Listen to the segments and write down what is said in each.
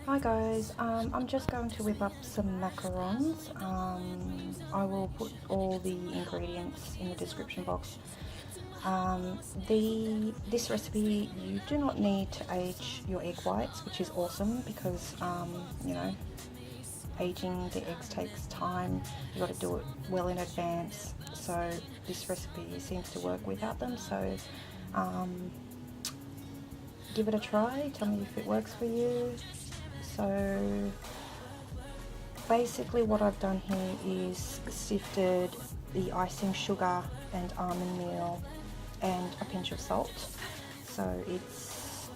Hi guys, I'm just going to whip up some macarons. I will put all the ingredients in the description box. This recipe, you do not need to age your egg whites, which is awesome because you know, aging the eggs takes time. You got to do it well in advance. So this recipe seems to work without them. So give it a try. Tell me if it works for you. So basically what I've done here is sifted the icing sugar and almond meal and a pinch of salt. So it's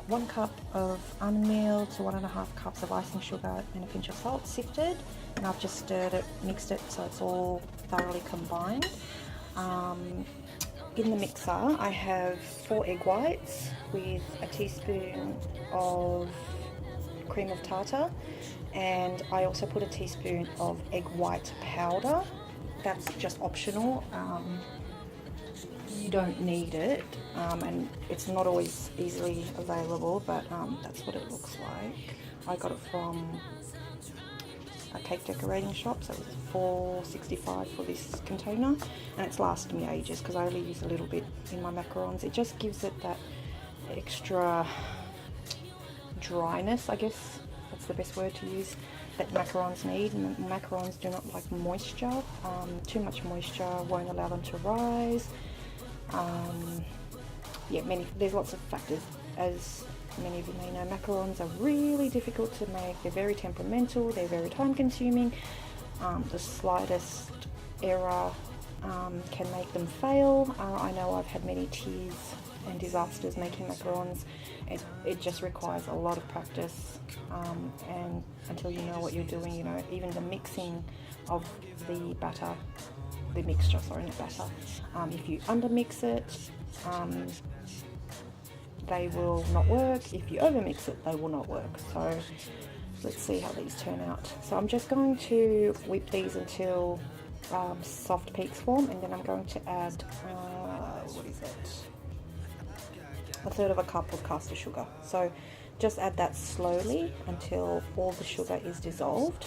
1 cup of almond meal to 1.5 cups of icing sugar and a pinch of salt sifted, and I've just stirred it, mixed it so it's all thoroughly combined. In the mixer I have 4 egg whites with a teaspoon of cream of tartar, and I also put a teaspoon of egg white powder. That's just optional. You don't need it, and it's not always easily available, but that's what it looks like. I got it from a cake decorating shop, so it was $4.65 for this container, and it's lasted me ages because I only use a little bit in my macarons. It just gives it that extra dryness, I guess that's the best word to use, that macarons need, and macarons do not like moisture. Too much moisture won't allow them to rise. Yeah, there's lots of factors. As many of you may know, macarons are really difficult to make. They're very temperamental, they're very time consuming. The slightest error can make them fail. I know I've had many tears and disasters making macarons. It just requires a lot of practice, and until you know what you're doing, you know, even the mixing of the batter, the mixture, sorry, not batter, if you undermix it, they will not work. If you overmix it, they will not work. So let's see how these turn out. So I'm just going to whip these until soft peaks form, and then I'm going to add what is it, 1/3 cup of caster sugar. So just add that slowly until all the sugar is dissolved,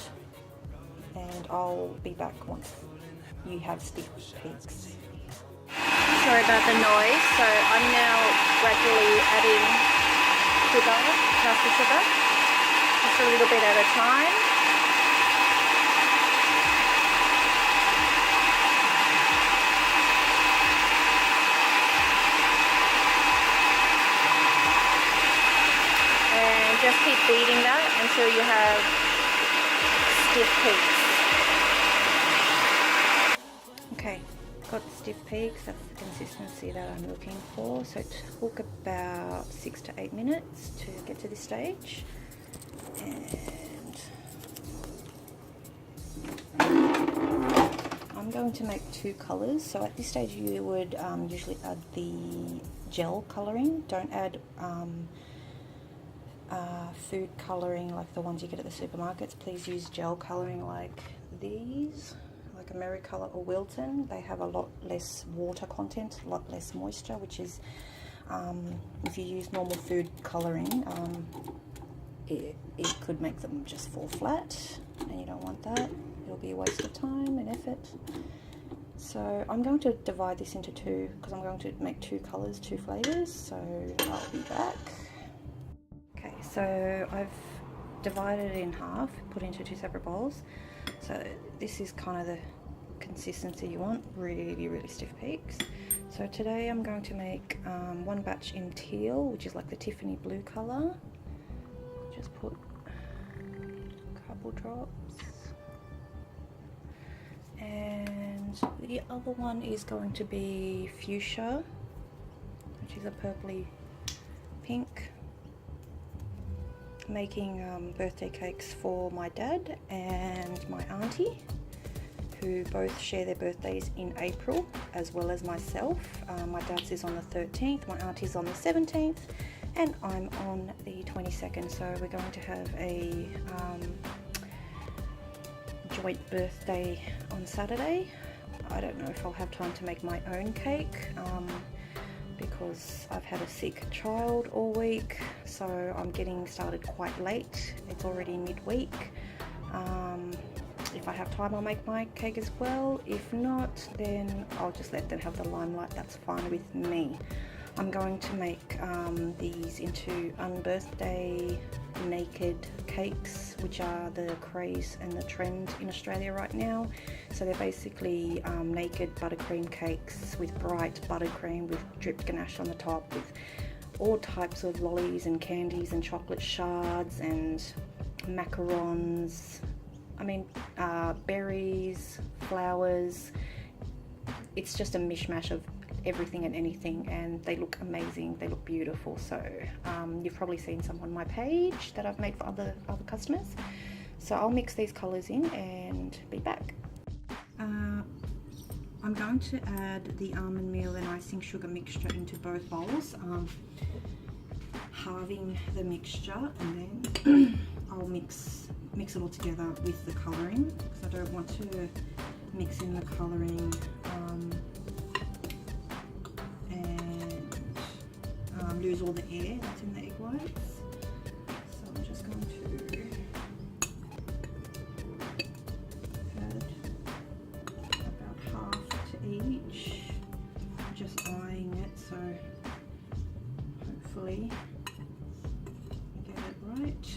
and I'll be back once you have stiff peaks. Sorry about the noise. So I'm now gradually adding sugar, caster sugar, just a little bit at a time. And just keep beating that until you have stiff peaks. Okay, got stiff peaks. That's the consistency that I'm looking for. So it took about 6 to 8 minutes to get to this stage, and I'm going to make 2 colors. So at this stage you would usually add the gel coloring. Don't add food coloring like the ones you get at the supermarkets. Please use gel coloring like these, like Americolor or Wilton. They have a lot less water content, a lot less moisture, which is, if you use normal food coloring, it could make them just fall flat, and you don't want that. It'll be a waste of time and effort. So I'm going to divide this into 2 because I'm going to make 2 colors, 2 flavors. So I'll be back. Okay, so I've divided it in half, put it into 2 separate bowls. So this is kind of the consistency you want, really stiff peaks. So today I'm going to make 1 batch in teal, which is like the Tiffany blue color. Just put a couple drops. And the other one is going to be fuchsia, which is a purpley pink. Making birthday cakes for my dad and my auntie, who both share their birthdays in April, as well as myself. My dad's is on the 13th, my auntie's on the 17th, and I'm on the 22nd. So we're going to have a joint birthday on Saturday. I don't know if I'll have time to make my own cake because I've had a sick child all week, so I'm getting started quite late. It's already midweek. If I have time, I'll make my cake as well. If not, then I'll just let them have the limelight. That's fine with me. I'm going to make these into unbirthday naked cakes, which are the craze and the trend in Australia right now. So they're basically naked buttercream cakes with bright buttercream with dripped ganache on the top, with all types of lollies and candies and chocolate shards and macarons. I mean, berries, flowers. It's just a mishmash of everything and anything, and they look amazing. They look beautiful. So you've probably seen some on my page that I've made for other customers. So I'll mix these colors in and be back. I'm going to add the almond meal and icing sugar mixture into both bowls, halving the mixture, and then I'll mix it all together with the colouring, because I don't want to mix in the colouring and lose all the air that's in the egg whites. So I'm just going to add about half to each, just eyeing it, so hopefully get it right.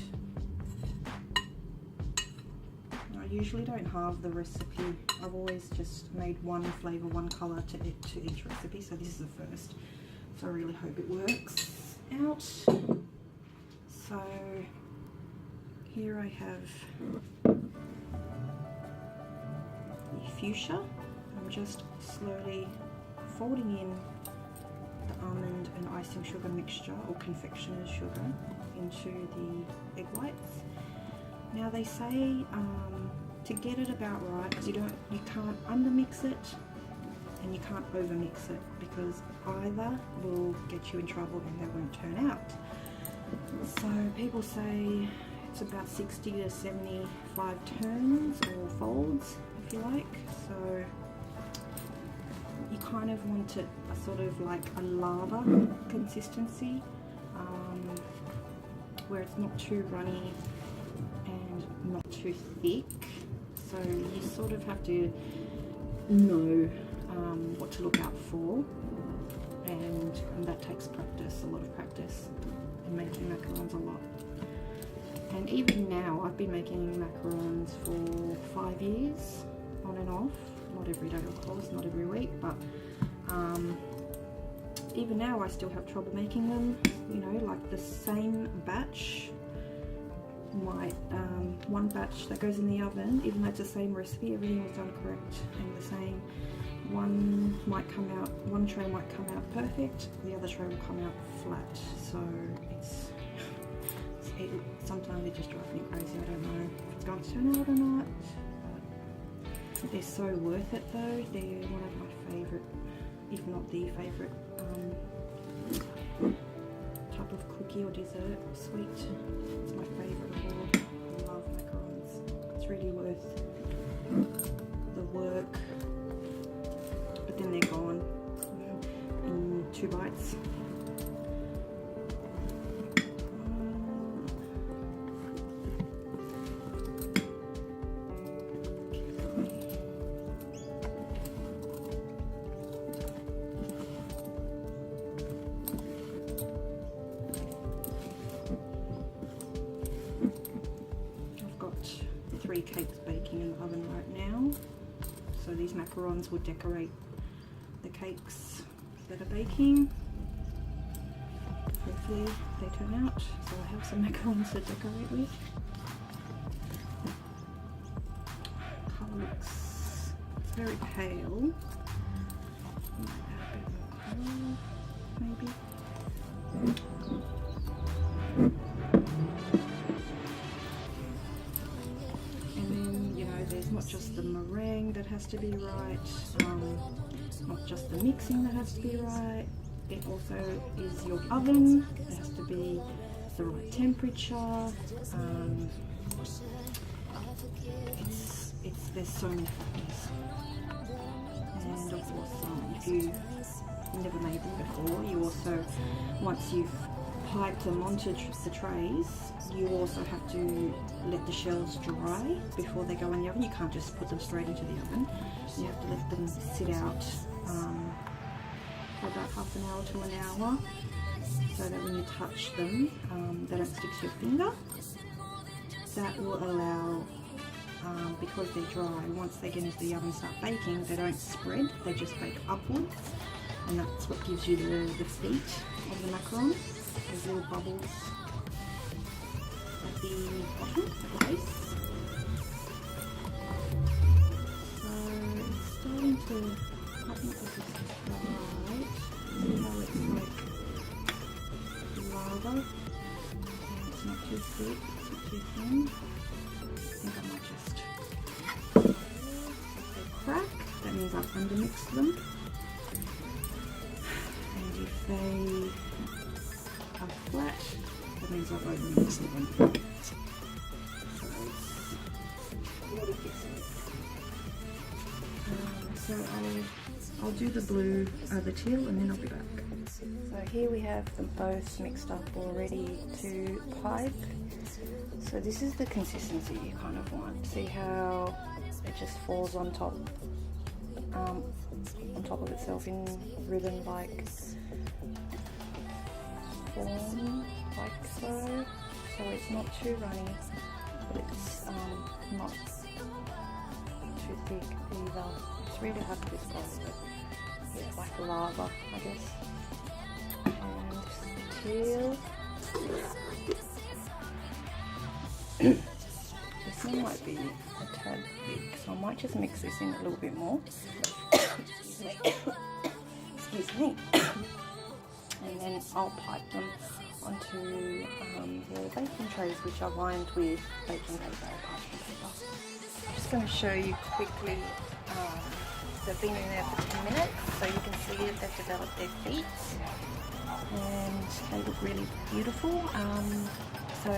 I usually don't halve the recipe. I've always just made one flavour, one colour to each recipe, so this is the first. So I really hope it works out. So here I have the fuchsia. I'm just slowly folding in the almond and icing sugar mixture, or confectioner's sugar, into the egg whites. Now they say to get it about right, because you can't undermix it and you can't overmix it, because either will get you in trouble and they won't turn out. So people say it's about 60 to 75 turns or folds, if you like. So you kind of want it a sort of like a lava consistency, where it's not too runny and not too thick. So you sort of have to know what to look out for, and that takes practice, a lot of practice, in making macarons a lot. And even now, I've been making macarons for 5 years, on and off, not every day of course, not every week, but even now I still have trouble making them. You know, like the same batch might, one batch that goes in the oven, even though it's the same recipe, everything was done correct and the same, one tray might come out perfect, the other tray will come out flat. So sometimes it just drives me crazy. I don't know if it's going to turn out or not, but they're so worth it though. They're one of my favourite, if not the favourite type of cookie or dessert, sweet. It's my favourite of all. I love macarons. It's really worth the work, but then they're gone in 2 bites. I've got 3 cakes baking in the oven right now, so these macarons will decorate the cakes that are baking. Hopefully they turn out, so I have some macarons to decorate with. Colour looks, it's very pale. Might add a bit more colour, maybe. And then, you know, there's not just the meringue that has to be right, not just the mixing that has to be right, it also is your oven. It has to be the right temperature. There's so many factors. awesome. If you've never made them before, you also, once you've piped them onto the trays, you also have to let the shells dry before they go in the oven. You can't just put them straight into the oven. You have to let them sit out for about half an hour to an hour, so that when you touch them, they don't stick to your finger. That will allow, because they're dry, once they get into the oven and start baking, they don't spread, they just bake upwards, and that's what gives you the feet of the macaron, those little bubbles at the bottom, at the base. So it's starting to, I think this is right. See how it's like lava, and it's not too thick, it's not too thin. I think I might just, if they crack, that means I've undermixed them. And if they are flat, that means I've overmixed them. So I'll do the blue, the teal, and then I'll be back. So here we have them both mixed up all ready to pipe. So this is the consistency you kind of want. See how it just falls on top of itself in ribbon-like form, like so. So it's not too runny, but it's not too thick either. It's really hard to describe, but yeah, it's like lava, I guess. And this is the teal. This one might be a tad big, so I might just mix this in a little bit more. Excuse me. Excuse me. And then I'll pipe them onto the baking trays, which are lined with baking paper. I'm just going to show you quickly. They've been in there for 10 minutes, so you can see that they've developed their feet, and they look really beautiful. So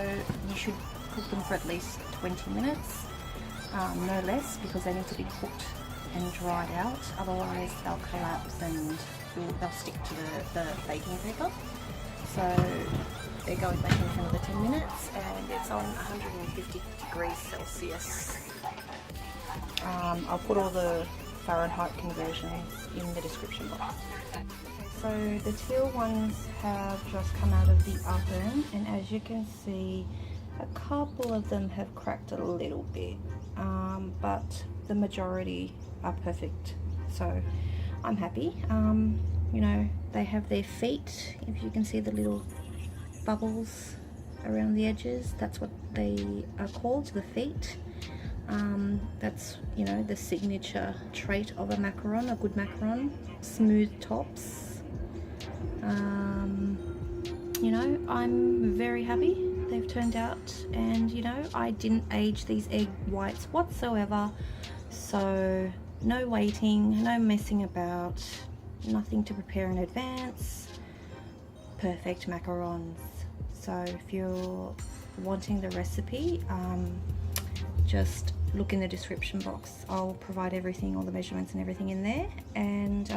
you should cook them for at least 20 minutes, no less, because they need to be cooked and dried out, otherwise they'll collapse and they'll stick to the baking paper. So they're going back in for another 10 minutes, and it's on 150 degrees Celsius. I'll put all the Fahrenheit conversions in the description box. So the teal ones have just come out of the oven, and as you can see, a couple of them have cracked a little bit, but the majority are perfect, so I'm happy. You know, they have their feet, if you can see the little bubbles around the edges, that's what they are called, the feet. That's, you know, the signature trait of a macaron, a good macaron. Smooth tops. You know, I'm very happy they've turned out, and you know, I didn't age these egg whites whatsoever, so no waiting, no messing about, nothing to prepare in advance. Perfect macarons. So if you're wanting the recipe, just look in the description box. I'll provide everything, all the measurements and everything in there. And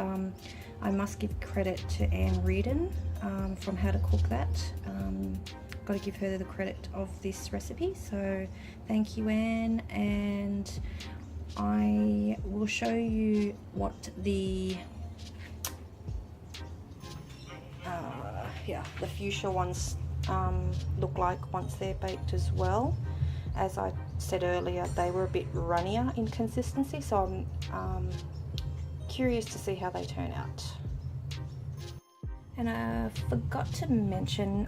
I must give credit to Anne Reardon from How to Cook That. Got to give her the credit of this recipe, so thank you, Anne. And I will show you what the the fuchsia ones look like once they're baked as well. As I said earlier, they were a bit runnier in consistency, so I'm curious to see how they turn out. And I forgot to mention,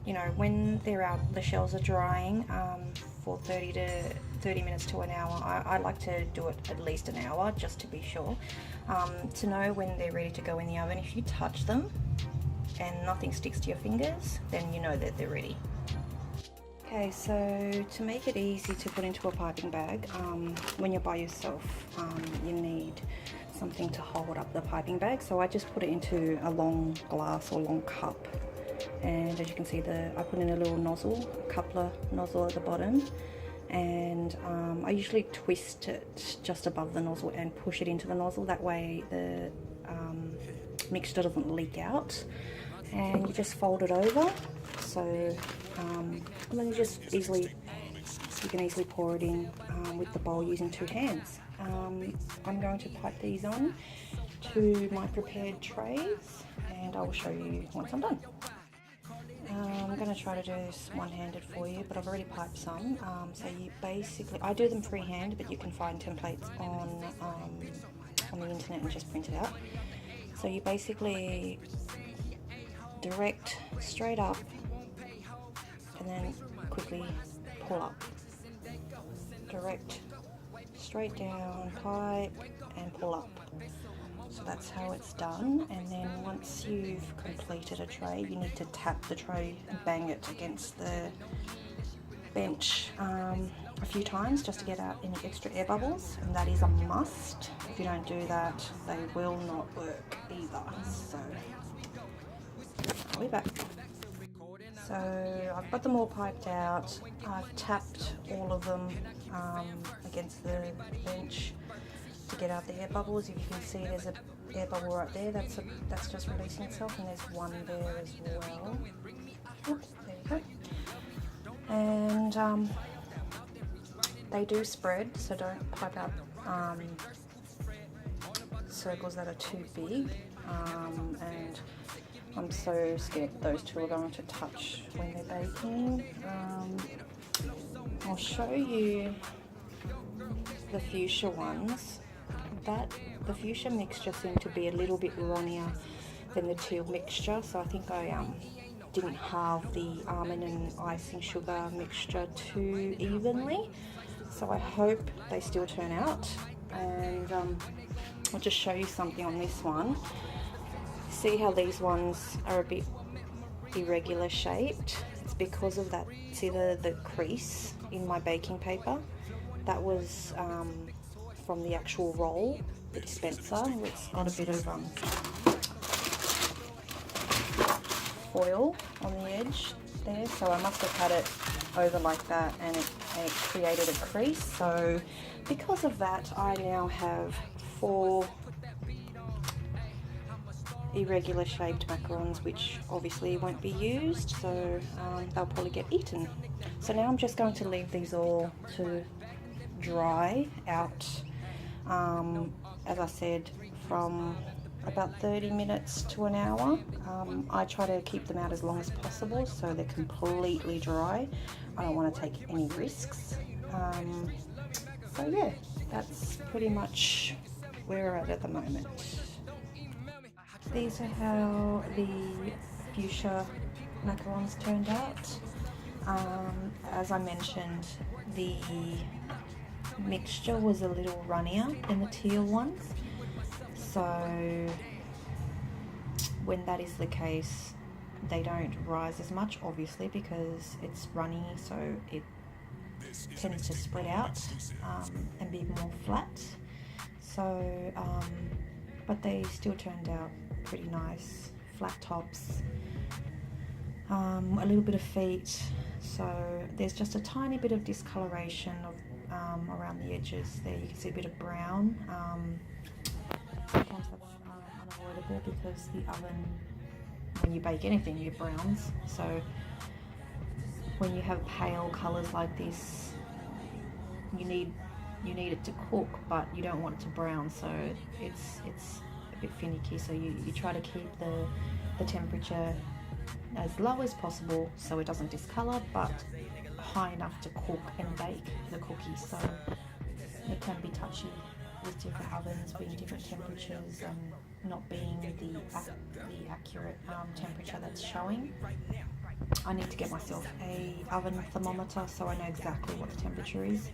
you know, when they're out, the shells are drying for 30 minutes to an hour. I like to do it at least an hour just to be sure, to know when they're ready to go in the oven. If you touch them and nothing sticks to your fingers, then you know that they're ready. Okay, so to make it easy to put into a piping bag, when you're by yourself, you need something to hold up the piping bag. So I just put it into a long glass or long cup, and as you can see, I put in a little nozzle, a coupler nozzle at the bottom, and I usually twist it just above the nozzle and push it into the nozzle. That way the mixture doesn't leak out. And you just fold it over, so and then you can easily pour it in with the bowl using 2 hands. I'm going to pipe these on to my prepared trays, and I will show you once I'm done. I'm going to try to do this one-handed for you, but I've already piped some. So you basically, I do them freehand, but you can find templates on the internet and just print it out. So you basically direct straight up and then quickly pull up. Direct straight down, pipe and pull up. So that's how it's done. And then once you've completed a tray, you need to tap the tray and bang it against the bench a few times just to get out any extra air bubbles, and that is a must. If you don't do that, they will not work either. So I'll be back. So I've got them all piped out. I've tapped all of them against the bench to get out the air bubbles. If you can see, there's an air bubble right there. That's just releasing itself, and there's one there as well. Oops, there you go. And they do spread, so don't pipe out circles that are too big. And I'm so scared those two are going to touch when they're baking. I'll show you the fuchsia ones. The fuchsia mixture seemed to be a little bit runnier than the teal mixture, so I think I didn't halve the almond and icing sugar mixture too evenly. So I hope they still turn out, and I'll just show you something on this one. See how these ones are a bit irregular shaped? It's because of that, see the crease in my baking paper? That was from the actual roll, the dispenser. It's got a bit of foil on the edge there, so I must have had it over like that, and it created a crease. So because of that, I now have 4 irregular shaped macarons, which obviously won't be used, so they'll probably get eaten. So now I'm just going to leave these all to dry out, as I said, from about 30 minutes to an hour. I try to keep them out as long as possible so they're completely dry. I don't want to take any risks. So yeah, that's pretty much where we're at the moment. These are how the fuchsia macarons turned out. As I mentioned, the mixture was a little runnier than the teal ones. So when that is the case, they don't rise as much, obviously, because it's runny, so it tends to spread out and be more flat. So, but they still turned out pretty nice, flat tops, a little bit of feet. So there's just a tiny bit of discoloration of around the edges there. You can see a bit of brown. Sometimes that's unavoidable because the oven, when you bake anything, you get browns. So when you have pale colours like this, you need it to cook, but you don't want it to brown. So it's a bit finicky. So you try to keep the temperature as low as possible so it doesn't discolour, but high enough to cook and bake the cookies. So it can be touchy with different ovens being different temperatures and not being the accurate temperature that's showing. I need to get myself a oven thermometer so I know exactly what the temperature is.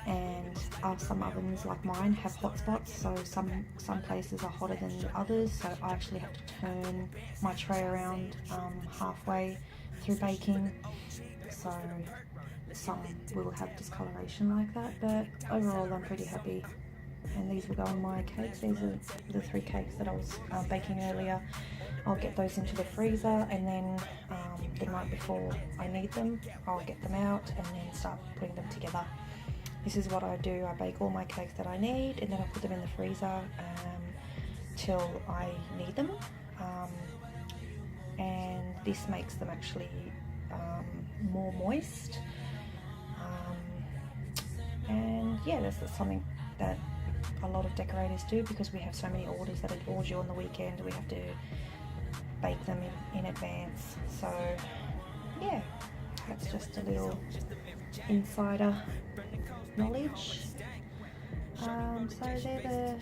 And some ovens like mine have hot spots, so some places are hotter than others, so I actually have to turn my tray around halfway through baking, so some will have discoloration like that, but overall I'm pretty happy and these will go on my cakes. These are the 3 cakes that I was baking earlier. I'll get those into the freezer, and then the night before I need them, I'll get them out and then start putting them together. This is what I do. I bake all my cakes that I need, and then I put them in the freezer till I need them, and this makes them actually more moist, and yeah, that's something that a lot of decorators do, because we have so many orders that are due on the weekend. We have to bake them in advance. So yeah, that's just a little insider knowledge. So they're the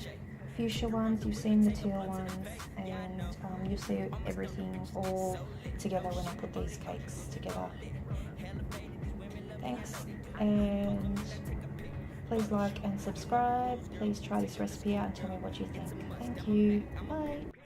fuchsia ones, you've seen the teal ones, and you'll see everything all together when I put these cakes together. Thanks, and please like and subscribe. Please try this recipe out and tell me what you think. Thank you. Bye.